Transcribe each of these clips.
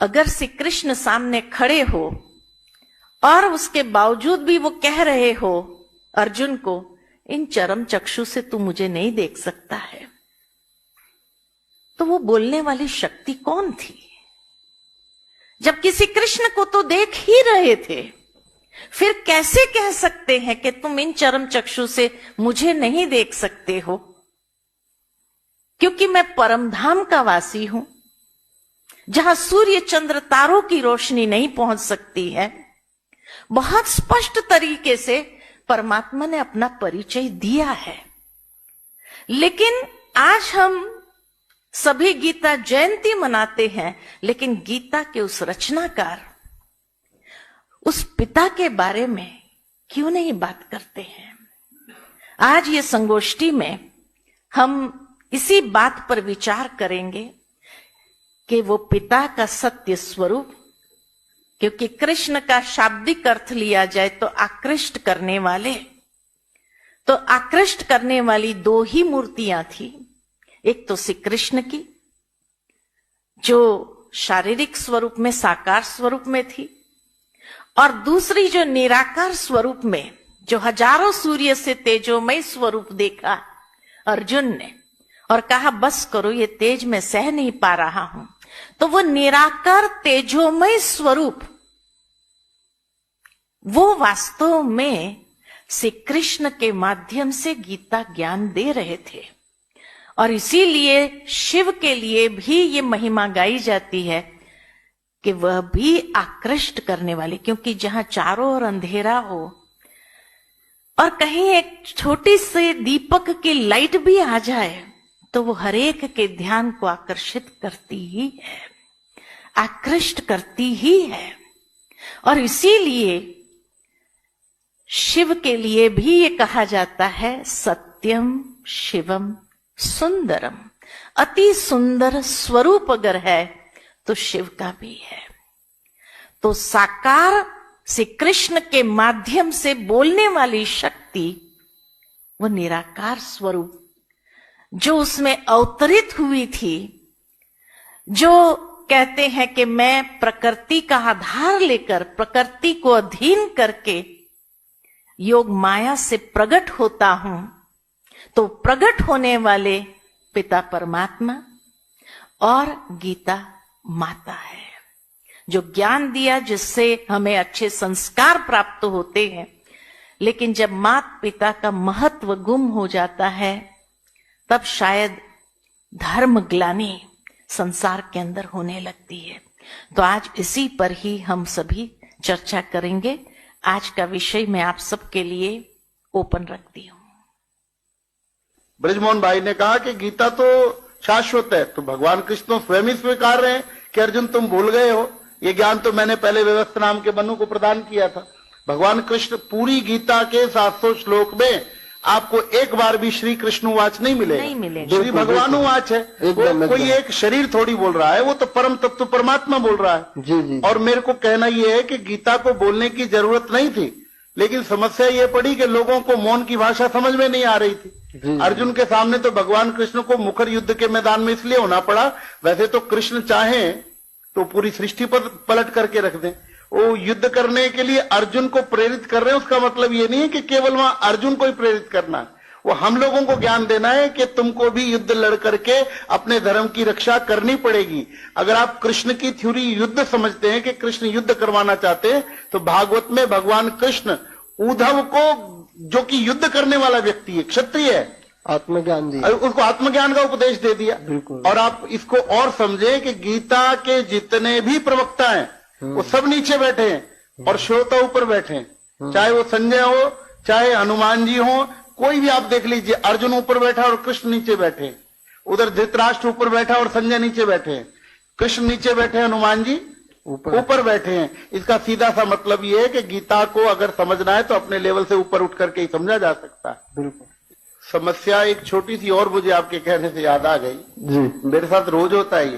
अगर श्री कृष्ण सामने खड़े हो और उसके बावजूद भी वो कह रहे हो अर्जुन को, इन चरम चक्षु से तू मुझे नहीं देख सकता है, तो वो बोलने वाली शक्ति कौन थी? जब किसी कृष्ण को तो देख ही रहे थे, फिर कैसे कह सकते हैं कि तुम इन चरम चक्षु से मुझे नहीं देख सकते हो? क्योंकि मैं परम धाम का वासी हूं, जहां सूर्य चंद्र तारों की रोशनी नहीं पहुंच सकती है। बहुत स्पष्ट तरीके से परमात्मा ने अपना परिचय दिया है। लेकिन आज हम सभी गीता जयंती मनाते हैं, लेकिन गीता के उस रचनाकार, उस पिता के बारे में क्यों नहीं बात करते हैं? आज ये संगोष्ठी में हम इसी बात पर विचार करेंगे कि वो पिता का सत्य स्वरूप, क्योंकि कृष्ण का शाब्दिक अर्थ लिया जाए तो आकृष्ट करने वाले, तो आकृष्ट करने वाली दो ही मूर्तियां थी। एक तो श्री कृष्ण की, जो शारीरिक स्वरूप में, साकार स्वरूप में थी, और दूसरी जो निराकार स्वरूप में, जो हजारों सूर्य से तेजोमय स्वरूप देखा अर्जुन ने और कहा बस करो, ये तेज मैं सह नहीं पा रहा हूं। तो वो निराकार तेजोमय स्वरूप, वो वास्तव में श्री कृष्ण के माध्यम से गीता ज्ञान दे रहे थे। और इसीलिए शिव के लिए भी ये महिमा गाई जाती है कि वह भी आकृष्ट करने वाले, क्योंकि जहां चारों ओर अंधेरा हो और कहीं एक छोटी सी दीपक की लाइट भी आ जाए तो वो हरेक के ध्यान को आकर्षित करती ही है, आकृष्ट करती ही है। और इसीलिए शिव के लिए भी ये कहा जाता है सत्यम शिवम सुंदरम। अति सुंदर स्वरूप अगर है तो शिव का भी है। तो साकार श्री कृष्ण के माध्यम से बोलने वाली शक्ति, वो निराकार स्वरूप जो उसमें अवतरित हुई थी, जो कहते हैं कि मैं प्रकृति का आधार लेकर, प्रकृति को अधीन करके योग माया से प्रकट होता हूं, तो प्रकट होने वाले पिता परमात्मा और गीता माता है, जो ज्ञान दिया जिससे हमें अच्छे संस्कार प्राप्त होते हैं। लेकिन जब माता पिता का महत्व गुम हो जाता है, तब शायद धर्म ग्लानि संसार के अंदर होने लगती है। तो आज इसी पर ही हम सभी चर्चा करेंगे। आज का विषय मैं आप सबके लिए ओपन रखती हूं। ब्रजमोहन भाई ने कहा कि गीता तो शाश्वत है, तो भगवान कृष्ण स्वयं ही स्वीकार रहे हैं कि अर्जुन तुम भूल गए हो, ये ज्ञान तो मैंने पहले व्यवस्था नाम के मनु को प्रदान किया था। भगवान कृष्ण पूरी गीता के 700 श्लोक में आपको एक बार भी श्री कृष्णवाच नहीं मिलेगा, श्री भगवानुवाच है। कोई एक शरीर थोड़ी बोल रहा है, वो तो परम तत्व परमात्मा बोल रहा है। जी। और मेरे को कहना ये है कि गीता को बोलने की जरूरत नहीं थी, लेकिन समस्या ये पड़ी कि लोगों को मौन की भाषा समझ में नहीं आ रही थी। अर्जुन के सामने तो भगवान कृष्ण को मुखर युद्ध के मैदान में इसलिए होना पड़ा, वैसे तो कृष्ण चाहे तो पूरी सृष्टि पर पलट करके रख दें। वो युद्ध करने के लिए अर्जुन को प्रेरित कर रहे हैं, उसका मतलब ये नहीं है कि केवल वहां अर्जुन को ही प्रेरित करना है, वो हम लोगों को ज्ञान देना है कि तुमको भी युद्ध लड़ करके अपने धर्म की रक्षा करनी पड़ेगी। अगर आप कृष्ण की थ्योरी युद्ध समझते हैं कि कृष्ण युद्ध करवाना चाहते हैं, तो भागवत में भगवान कृष्ण उद्धव को, जो कि युद्ध करने वाला व्यक्ति है, क्षत्रिय है, आत्मज्ञान दिया, उसको आत्मज्ञान का उपदेश दे दिया। बिल्कुल। और आप इसको और समझे कि गीता के जितने भी प्रवक्ता हैं वो सब नीचे बैठे हैं और श्रोता ऊपर बैठे हैं, चाहे वो संजय हो, चाहे हनुमान जी हो, कोई भी आप देख लीजिए, अर्जुन ऊपर बैठा और कृष्ण नीचे बैठे, उधर धृतराष्ट्र ऊपर बैठा और संजय नीचे बैठे हैं, कृष्ण नीचे बैठे, हनुमान जी ऊपर बैठे हैं। इसका सीधा सा मतलब ये है कि गीता को अगर समझना है तो अपने लेवल से ऊपर उठ करके ही समझा जा सकता है। बिल्कुल। समस्या एक छोटी सी और मुझे आपके कहने से याद आ गई जी, मेरे साथ रोज होता है ये।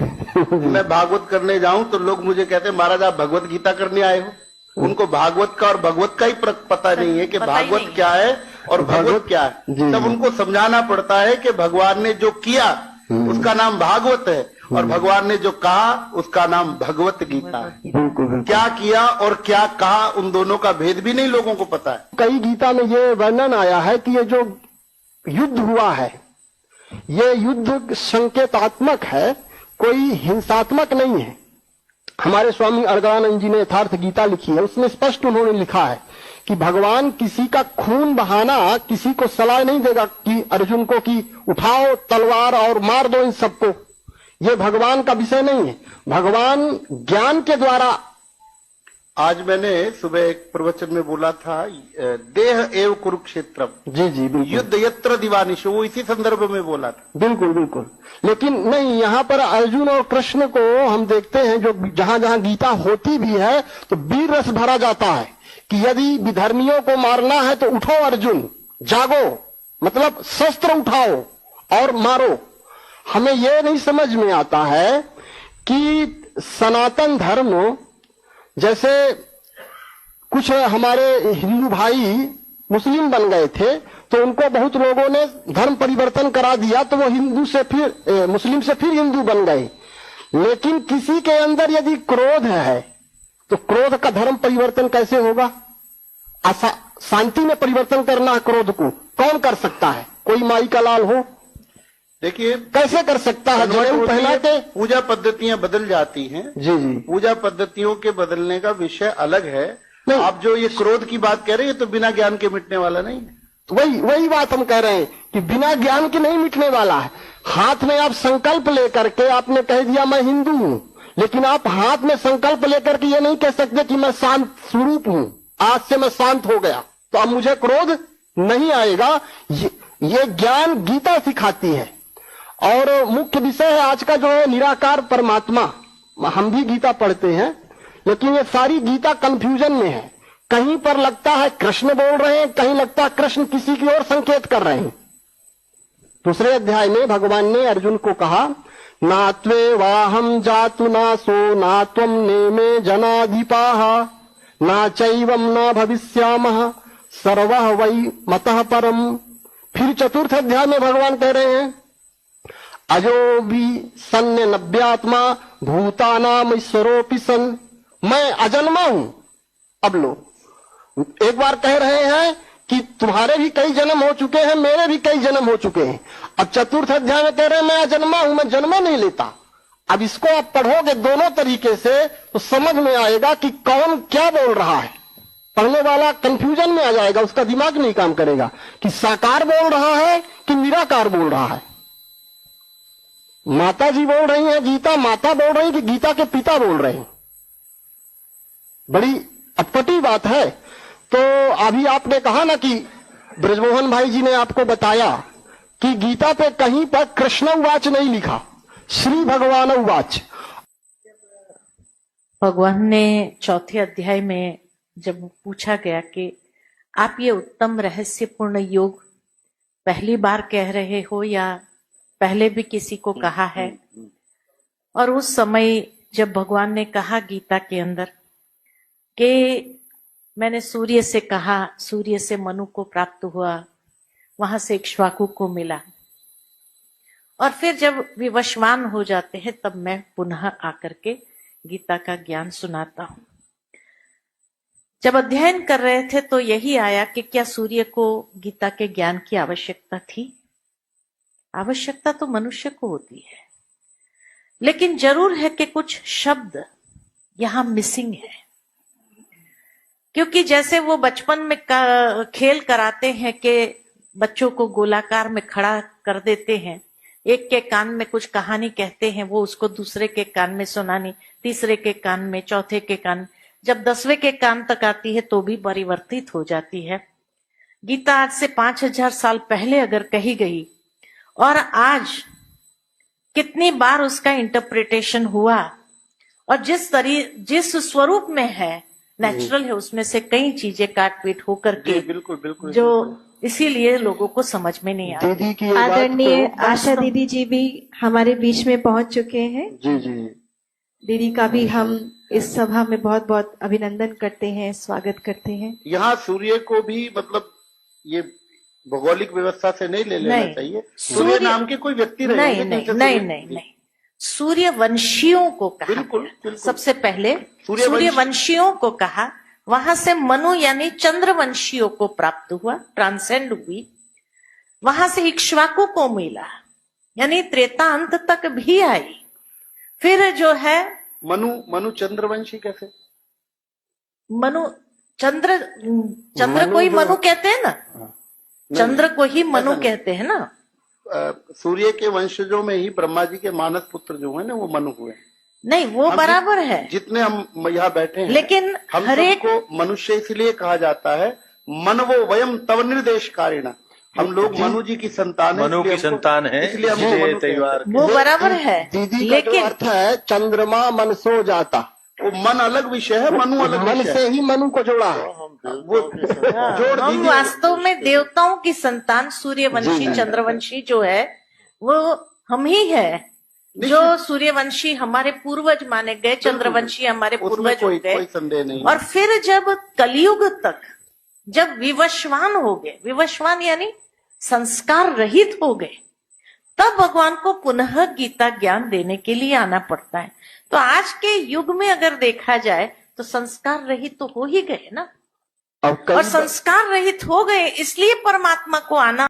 मैं भागवत करने जाऊं तो लोग मुझे कहते हैं महाराज आप भगवत गीता करने आए हो। उनको भागवत का और भगवत का ही पता नहीं है कि भागवत क्या है और भगवत क्या है। तब उनको समझाना पड़ता है कि भगवान ने जो किया उसका नाम भागवत है, और भगवान ने जो कहा उसका नाम भगवत गीता है। बिल्कुल बिल्कुल। क्या किया और क्या कहा, उन दोनों का भेद भी नहीं लोगों को पता है। कई गीता में ये वर्णन आया है कि ये जो युद्ध हुआ है, ये युद्ध संकेतात्मक है, कोई हिंसात्मक नहीं है। हमारे स्वामी अर्गलानंद जी ने यथार्थ गीता लिखी है, उसमें स्पष्ट उन्होंने लिखा है कि भगवान किसी का खून बहाना किसी को सलाह नहीं देगा कि अर्जुन को कि उठाओ तलवार और मार दो इन सबको। ये भगवान का विषय नहीं है। भगवान ज्ञान के द्वारा, आज मैंने सुबह एक प्रवचन में बोला था, देह एव कुरुक्षेत्रम, जी जी बिल्कुल, युद्ध यत्र दिवानिश, वो इसी संदर्भ में बोला था। बिल्कुल बिल्कुल। लेकिन नहीं, यहाँ पर अर्जुन और कृष्ण को हम देखते हैं, जो जहां जहां गीता होती भी है तो वीर रस भरा जाता है कि यदि विधर्मियों को मारना है तो उठो अर्जुन, जागो, मतलब शस्त्र उठाओ और मारो। हमें यह नहीं समझ में आता है कि सनातन धर्म, जैसे कुछ हमारे हिंदू भाई मुस्लिम बन गए थे तो उनको बहुत लोगों ने धर्म परिवर्तन करा दिया, तो वो हिंदू से फिर मुस्लिम से फिर हिंदू बन गए। लेकिन किसी के अंदर यदि क्रोध है तो क्रोध का धर्म परिवर्तन कैसे होगा? शांति में परिवर्तन करना है क्रोध को, कौन कर सकता है? कोई माई का लाल हो, देखिए कैसे कर सकता है? जनेऊ पहना के पूजा पद्धतियां बदल जाती हैं। जी जी, पूजा पद्धतियों के बदलने का विषय अलग है। आप जो ये क्रोध की बात कह रहे हैं, तो बिना ज्ञान के मिटने वाला नहीं है। तो वही बात हम कह रहे हैं कि बिना ज्ञान के नहीं मिटने वाला है। हाथ में आप संकल्प लेकर के आपने कह दिया मैं हिंदू हूं, लेकिन आप हाथ में संकल्प लेकर के ये नहीं कह सकते कि मैं शांत स्वरूप हूं, आज से मैं शांत हो गया तो अब मुझे क्रोध नहीं आएगा। ये ज्ञान गीता सिखाती है। और मुख्य विषय है आज का जो है निराकार परमात्मा। हम भी गीता पढ़ते हैं, लेकिन ये सारी गीता कंफ्यूजन में है। कहीं पर लगता है कृष्ण बोल रहे हैं, कहीं लगता है कृष्ण किसी की ओर संकेत कर रहे हैं। दूसरे अध्याय में भगवान ने अर्जुन को कहा, नात्वे वाहम जातु नासो नात्वम नेमे जनाधिपाः ना चैवम ना भविष्यामः सर्वः वै मतः परम। फिर चतुर्थ अध्याय में भगवान कह रहे हैं, अजो भी सन्य नव्यात्मा भूतानाम ईश्वरोपि सन, मैं अजन्मा हूं। अब लो, एक बार कह रहे हैं कि तुम्हारे भी कई जन्म हो चुके हैं, मेरे भी कई जन्म हो चुके हैं। अब चतुर्थ अध्याय में कह रहे हैं मैं अजन्मा हूं, मैं जन्म नहीं लेता। अब इसको आप पढ़ोगे दोनों तरीके से तो समझ में आएगा कि कौन क्या बोल रहा है। पढ़ने वाला कंफ्यूजन में आ जाएगा, उसका दिमाग नहीं काम करेगा कि साकार बोल रहा है कि निराकार बोल रहा है। माता जी बोल रही हैं गीता माता बोल रही कि गीता के पिता बोल रहे हैं। बड़ी अटपटी बात है। तो अभी आपने कहा ना कि ब्रजमोहन भाई जी ने आपको बताया कि गीता पे कहीं पर कृष्ण उवाच नहीं लिखा, श्री भगवान उवाच। भगवान ने चौथे अध्याय में जब पूछा गया कि आप ये उत्तम रहस्यपूर्ण योग पहली बार कह रहे हो या पहले भी किसी को कहा है, और उस समय जब भगवान ने कहा गीता के अंदर कि मैंने सूर्य से कहा, सूर्य से मनु को प्राप्त हुआ, वहां से इक्ष्वाकु को मिला, और फिर जब विवशवान हो जाते हैं तब मैं पुनः आकर के गीता का ज्ञान सुनाता हूं। जब अध्ययन कर रहे थे तो यही आया कि क्या सूर्य को गीता के ज्ञान की आवश्यकता थी? आवश्यकता तो मनुष्य को होती है, लेकिन जरूर है कि कुछ शब्द यहां मिसिंग है। क्योंकि जैसे वो बचपन में खेल कराते हैं कि बच्चों को गोलाकार में खड़ा कर देते हैं, एक के कान में कुछ कहानी कहते हैं, वो उसको दूसरे के कान में सुनानी, तीसरे के कान में, चौथे के कान, जब 10वें के कान तक आती है तो भी परिवर्तित हो जाती है। गीता आज से 5000 साल पहले अगर कही गई और आज कितनी बार उसका इंटरप्रिटेशन हुआ, और जिस स्वरूप में है नेचुरल है, उसमें से कई चीजें काट पीट होकर के बिल्कुल बिल्कुल जो इसीलिए लोगों को समझ में नहीं आता। दीदी की आदरणीय आशा दीदी जी भी हमारे बीच में पहुंच चुके हैं। जी जी, दीदी का भी हम इस सभा में बहुत बहुत अभिनंदन करते हैं, स्वागत करते हैं। यहाँ सूर्य को भी मतलब ये भौगोलिक व्यवस्था से नहीं ले लेना नहीं। चाहिए। सूर्य नाम के कोई व्यक्ति रहेंगे नहीं नहीं जिनसे नहीं सूर्य- नहीं नहीं, सूर्यवंशियों को कहा बिल्कुल, गया। बिल्कुल। सबसे पहले सूर्यवंशी- सूर्यवंशियों को कहा, वहां से मनु यानी चंद्रवंशियों को प्राप्त हुआ, ट्रांसेंड हुई। वहां से इक्ष्वाकु को मिला, यानी त्रेता अंत तक भी आई। फिर जो है मनु चंद्रवंशी कैसे? मनु चंद्र मनु को ही जो- मनु कहते हैं ना, चंद्र को ही मनु ऐसा नहीं। कहते हैं ना। सूर्य के वंशजों में ही ब्रह्मा जी के मानस पुत्र जो है ना वो मनु हुए। नहीं, वो हम बराबर है, जितने हम यहाँ बैठे हैं, लेकिन हम हरेक सबको मनुष्य इसलिए कहा जाता है, मनवो वयम तव निर्देश कारिणा। हम लोग मनु जी की संतान है, मनु इसलिए की हमको- संतान है, इसलिए हमको इसलिए मनु कहते हैं। त्योहार वो बराबर है, दीदी का जो लेकिन अर्थ है चंद्रमा मन सो जाता, वो मन अलग विषय है, मनु अलग मन विषय से है। ही मनु को जोड़ा है। वो जोड़ हम दीजिए। वास्तव में देवताओं की संतान सूर्यवंशी चंद्रवंशी जो है वो हम ही है। जो सूर्यवंशी हमारे पूर्वज माने गए, चंद्रवंशी हमारे उसमें पूर्वज हो कोई गए। संदेह नहीं। और फिर जब कलयुग तक जब विवस्वान हो गए, विवस्वान यानी संस्कार रहित हो गए, तब भगवान को पुनः गीता ज्ञान देने के लिए आना पड़ता है। तो आज के युग में अगर देखा जाए तो संस्कार रहित तो हो ही गए ना, अब कई और संस्कार रहित हो गए इसलिए परमात्मा को आना